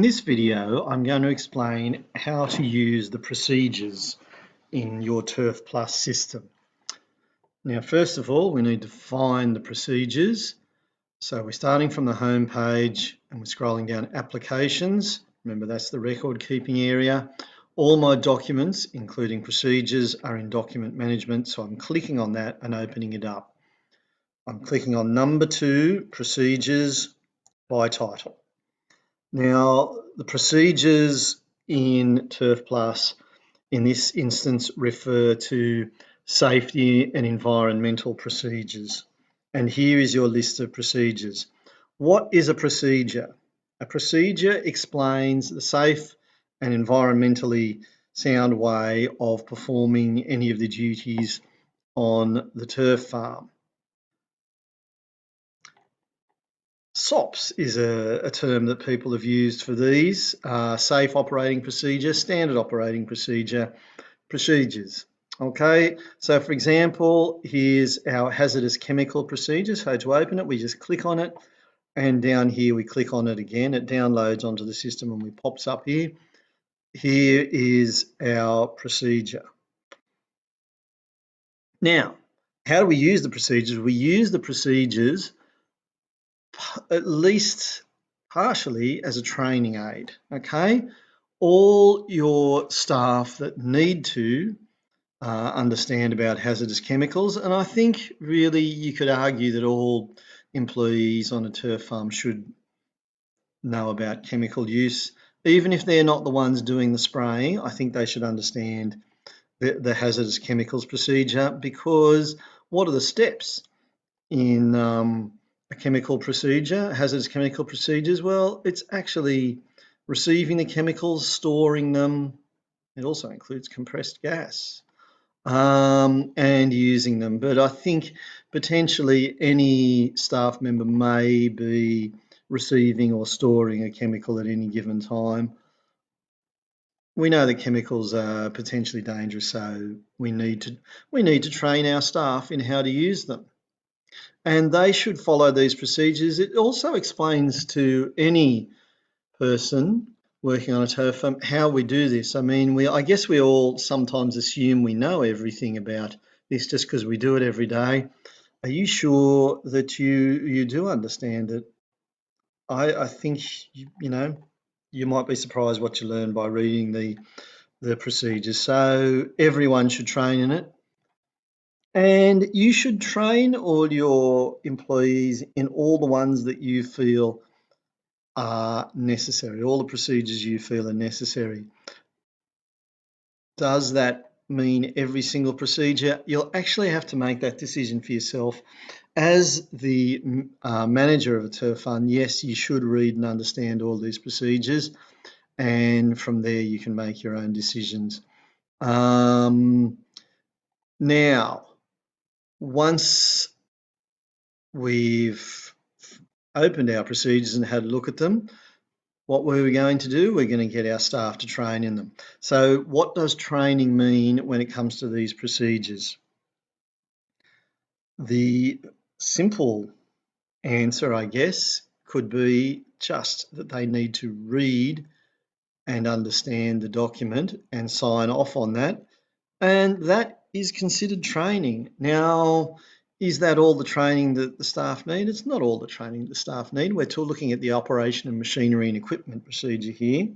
this video, I'm going to explain how to use the procedures in your Turf Plus system. Now, first of all, we need to find the procedures. So we're starting from the home page and we're scrolling down Applications. Remember, that's the record keeping area. All my documents, including procedures, are in Document Management. So I'm clicking on that and opening it up. I'm clicking on number 2, Procedures by Title. Now, the procedures in Turf Plus in this instance refer to safety and environmental procedures. And here is your list of procedures. What is a procedure? A procedure explains the safe and environmentally sound way of performing any of the duties on the turf farm. SOPs is a term that people have used for these, safe operating procedure, standard operating procedure, procedures. Okay, so for example, here's our hazardous chemical procedure. So to open it, we just click on it, and down here we click on it again. It downloads onto the system and it pops up here. Here is our procedure. Now, how do we use the procedures? We use the procedures at least partially as a training aid, okay? All your staff that need to understand about hazardous chemicals, and I think really you could argue that all employees on a turf farm should know about chemical use. Even if they're not the ones doing the spraying, I think they should understand the hazardous chemicals procedure, because what are the steps in a chemical procedure, hazardous chemical procedures? Well, it's actually receiving the chemicals, storing them. It also includes compressed gas and using them. But I think potentially any staff member may be receiving or storing a chemical at any given time. We know that chemicals are potentially dangerous, so we need to train our staff in how to use them. And they should follow these procedures. It also explains to any person working on a turf farm how we do this. I mean, I guess we all sometimes assume we know everything about this just because we do it every day. Are you sure that you do understand it? I think, you might be surprised what you learn by reading the procedures. So everyone should train in it. And you should train all your employees in all the ones that you feel are necessary, all the procedures you feel are necessary. Does that mean every single procedure? You'll actually have to make that decision for yourself. As the manager of a turf fund, yes, you should read and understand all these procedures, and from there you can make your own decisions. Now, once we've opened our procedures and had a look at them, what were we going to do? We're going to get our staff to train in them. So what does training mean when it comes to these procedures? The simple answer, I guess, could be just that they need to read and understand the document and sign off on that. And that is considered training. Now, is that all the training that the staff need? It's not all the training the staff need. We're looking at the operation of machinery and equipment procedure here.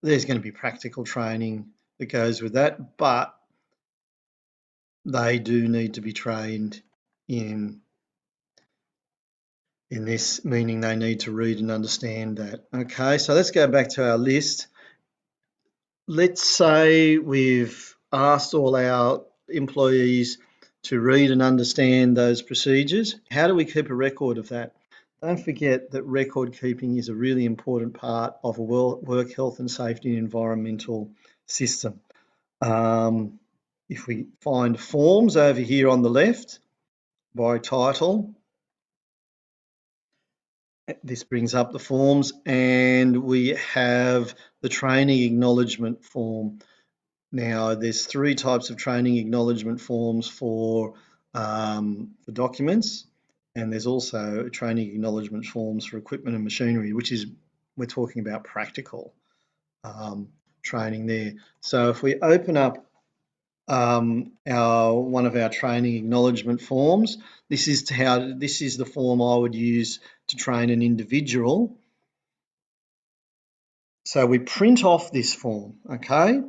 There's going to be practical training that goes with that, but they do need to be trained in this, meaning they need to read and understand that. Okay, so let's go back to our list. Let's say we've asked all our employees to read and understand those procedures. How do we keep a record of that? Don't forget that record keeping is a really important part of a work health and safety and environmental system. If we find forms over here on the left by title, this brings up the forms, and we have the training acknowledgement form. Now, there's 3 types of training acknowledgement forms for documents, and there's also training acknowledgement forms for equipment and machinery, which is we're talking about practical training there. So if we open up one of our training acknowledgement forms, this is the form I would use to train an individual. So we print off this form, okay?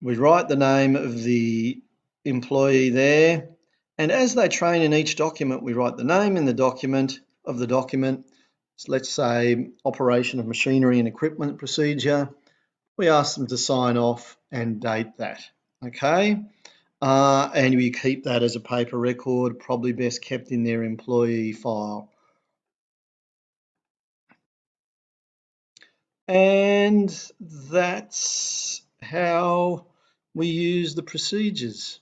We write the name of the employee there, and as they train in each document, we write the name in the document of the document. So let's say operation of machinery and equipment procedure. We ask them to sign off and date that, okay? And we keep that as a paper record, probably best kept in their employee file. And that's how we use the procedures.